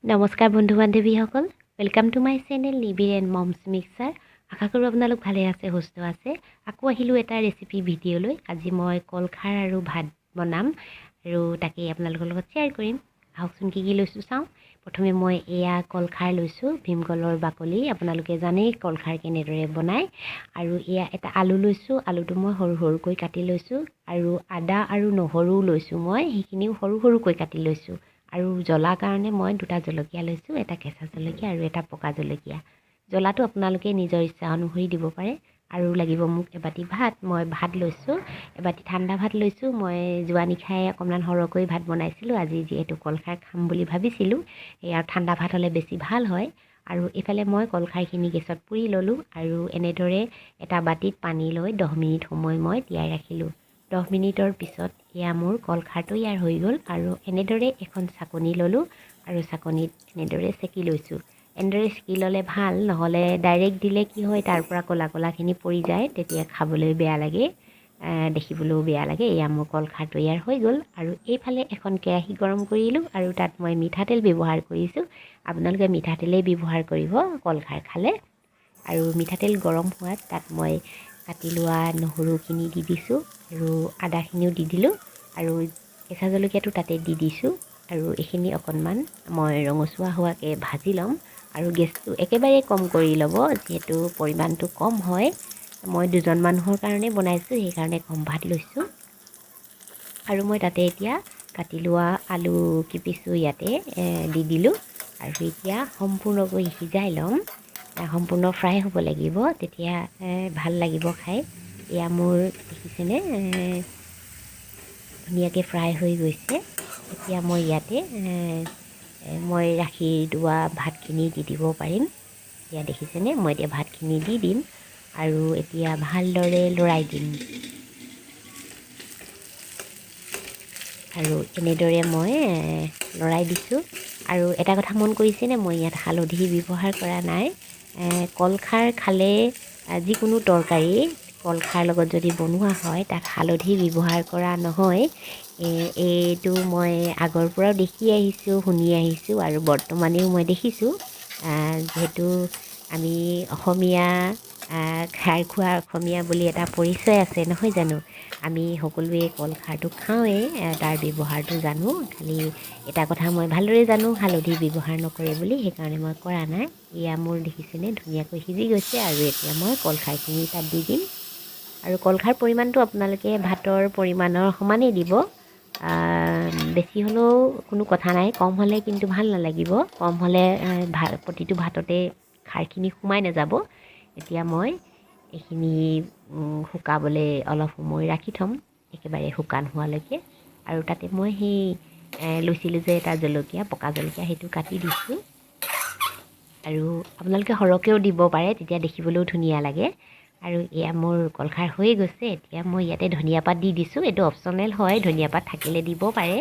নমস্কাৰ বন্ধু বান্ধৱীসকল, welcome to my channel nibir&momsmixer। আশা কৰোঁ আপোনালোক ভালে আছে, সুস্থ আছে। আকৌ আহিলোঁ এটা ৰেচিপি ভিডিঅ'লৈ। আজি মই কলখাৰ আৰু ভাত বনাম আৰু তাকেই আপোনালোকৰ লগত শ্বেয়াৰ কৰিম। আহকচোন কি কি লৈছোঁ চাওঁ। প্ৰথমে মই এয়া কলখাৰ লৈছোঁ, ভীমকলৰ বাকলি। আপোনালোকে জানেই কলখাৰ কেনেদৰে বনায়। আৰু এয়া এটা আলু লৈছোঁ, আলুটো মই সৰু সৰুকৈ কাটি লৈছোঁ। আৰু আদা আৰু নহৰু লৈছোঁ, মই সেইখিনিও সৰু সৰুকৈ কাটি লৈছোঁ। আৰু জ্বলাৰ কাৰণে মই দুটা জলকীয়া লৈছোঁ, এটা কেঁচা জলকীয়া আৰু এটা পকা জলকীয়া। জ্বলাটো আপোনালোকে নিজৰ ইচ্ছা অনুসৰি দিব পাৰে। আৰু লাগিব মোক এবাটি ভাত, মই ভাত লৈছোঁ, এবাটি ঠাণ্ডা ভাত লৈছোঁ। মই যোৱা নিশাই অকণমান সৰহকৈ ভাত বনাইছিলোঁ, আজি যিহেতু কলখাৰ খাম বুলি ভাবিছিলোঁ, সেয়া ঠাণ্ডা ভাত হ'লে বেছি ভাল হয়। আৰু এইফালে মই কলখাৰখিনি গেছত পুৰি ল'লোঁ আৰু এনেদৰে এটা বাটিত পানী লৈ 10 মিনিট সময় মই তিয়াই ৰাখিলোঁ। 10 মিনিটৰ পিছত এয়া মোৰ কলখাৰটো ইয়াৰ হৈ গ'ল। আৰু এনেদৰে এখন চাকনি ল'লোঁ আৰু চাকনিত এনেদৰে চেকি লৈছোঁ। এনেদৰে চেকি ল'লে ভাল, নহ'লে ডাইৰেক্ট দিলে কি হয়, তাৰ পৰা ক'লা ক'লাখিনি পৰি যায়, তেতিয়া খাবলৈ বেয়া লাগে, দেখিবলৈও বেয়া লাগে। এয়া মোৰ কলখাৰটো ইয়াৰ হৈ গ'ল। আৰু এইফালে এখন কেৰাহী গৰম কৰিলোঁ আৰু তাত মই মিঠাতেল ব্যৱহাৰ কৰিছোঁ। আপোনালোকে মিঠাতেলেই ব্যৱহাৰ কৰিব কলখাৰ খালে। আৰু মিঠাতেল গৰম হোৱাত তাত মই কাটি লোৱা নহৰুখিনি দি দিছোঁ আৰু আদাখিনিও দি দিলোঁ আৰু কেঁচা জলকীয়াটো তাতে দি দিছোঁ। আৰু এইখিনি অকণমান মই ৰঙচুৱা হোৱাকৈ ভাজি ল'ম। আৰু গেছটো একেবাৰে কম কৰি ল'ব, যিহেতু পৰিমাণটো কম হয়। মই দুজন মানুহৰ কাৰণে বনাইছোঁ, সেইকাৰণে কম ভাত লৈছোঁ। আৰু মই তাতে এতিয়া কাটি লোৱা আলু কিপিছোঁ ইয়াতে দি দিলোঁ। আৰু এতিয়া সম্পূৰ্ণকৈ সিজাই ল'ম। সম্পূৰ্ণ ফ্ৰাই হ'ব লাগিব, তেতিয়া ভাল লাগিব খাই। এয়া মোৰ দেখিছেনে ধুনীয়াকৈ ফ্ৰাই হৈ গৈছে। এতিয়া মই ইয়াতে মই ৰাখি থোৱা ভাতখিনি দি দিব পাৰিম। এতিয়া দেখিছেনে, মই এতিয়া ভাতখিনি দি দিম আৰু এতিয়া ভালদৰে লৰাই দিম। আৰু এনেদৰে মই লৰাই দিছোঁ। আৰু এটা কথা মন কৰিছেনে, মই ইয়াত হালধি ব্যৱহাৰ কৰা নাই। কলখাৰ খালে যিকোনো তৰকাৰী কলখাৰ লগত যদি বনোৱা হয়, তাত হালধি ব্যৱহাৰ কৰা নহয়। এইটো মই আগৰ পৰাও দেখি আহিছোঁ, শুনি আহিছোঁ আৰু বৰ্তমানেও মই দেখিছোঁ। যিহেতু আমি অসমীয়া, খাৰ খোৱা অসমীয়া বুলি এটা পৰিচয় আছে, নহয় জানো? আমি সকলোৱে কলখাৰটো খাওঁৱেই, তাৰ ব্যৱহাৰটো জানো। খালি এটা কথা মই ভালদৰে জানো, হালধি ব্যৱহাৰ নকৰে বুলি, সেইকাৰণে মই কৰা নাই। এয়া মোৰ দেখিছেনে ধুনীয়াকৈ সিজি গৈছে। আৰু এতিয়া মই কলখাৰখিনি তাত দি দিম। আৰু কলখাৰ পৰিমাণটো আপোনালোকে ভাতৰ পৰিমাণৰ সমানেই দিব। বেছি হ'লেও কোনো কথা নাই, কম হ'লে কিন্তু ভাল নালাগিব। কম হ'লে প্ৰতিটো ভাততে খাৰখিনি সোমাই নাযাব। এতিয়া মই এইখিনি শুকাবলৈ অলপ সময় ৰাখি থ'ম, একেবাৰে শুকান হোৱালৈকে। আৰু তাতে মই সেই লৈছিলোঁ যে এটা জলকীয়া, পকা জলকীয়া, সেইটো কাটি দিছোঁ। আৰু আপোনালোকে সৰহকৈও দিব পাৰে, তেতিয়া দেখিবলৈও ধুনীয়া লাগে। আৰু এয়া মোৰ কলখাৰ হৈয়ে গৈছে। এতিয়া মই ইয়াতে ধনিয়া পাত দি দিছোঁ। এইটো অপশ্যনেল হয়, ধনিয়া পাত থাকিলে দিব পাৰে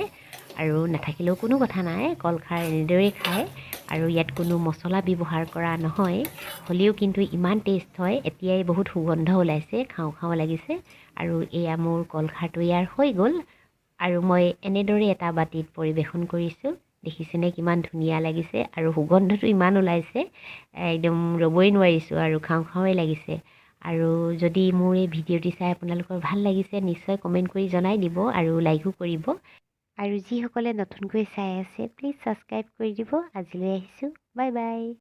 আৰু নাথাকিলেও কোনো কথা নাই। কলখাৰ এনেদৰেই খায় আৰু ইয়াত কোনো মছলা ব্যৱহাৰ কৰা নহয়। হ'লেও কিন্তু ইমান টেষ্ট হয়, এতিয়াই বহুত সুগন্ধ ওলাইছে, খাওঁ খাওঁ লাগিছে। আৰু এয়া মোৰ কলখাৰটো ইয়াৰ হৈ গ'ল। আৰু মই এনেদৰে এটা বাটিত পৰিৱেশন কৰিছোঁ। দেখিছেনে কিমান ধুনীয়া লাগিছে আৰু সুগন্ধটো ইমান ওলাইছে, একদম ৰ'বই নোৱাৰিছোঁ আৰু খাওঁ খাওঁই লাগিছে। আৰু যদি মোৰ এই ভিডিঅ'টি চাই আপোনালোকৰ ভাল লাগিছে, নিশ্চয় কমেণ্ট কৰি জনাই দিব আৰু লাইকো কৰিব। আৰু যিসকলে নতুনকৈ চাই আছে, প্লিজ ছাবস্ক্ৰাইব কৰি দিব। আজিলৈ আহিছোঁ, বাই বাই।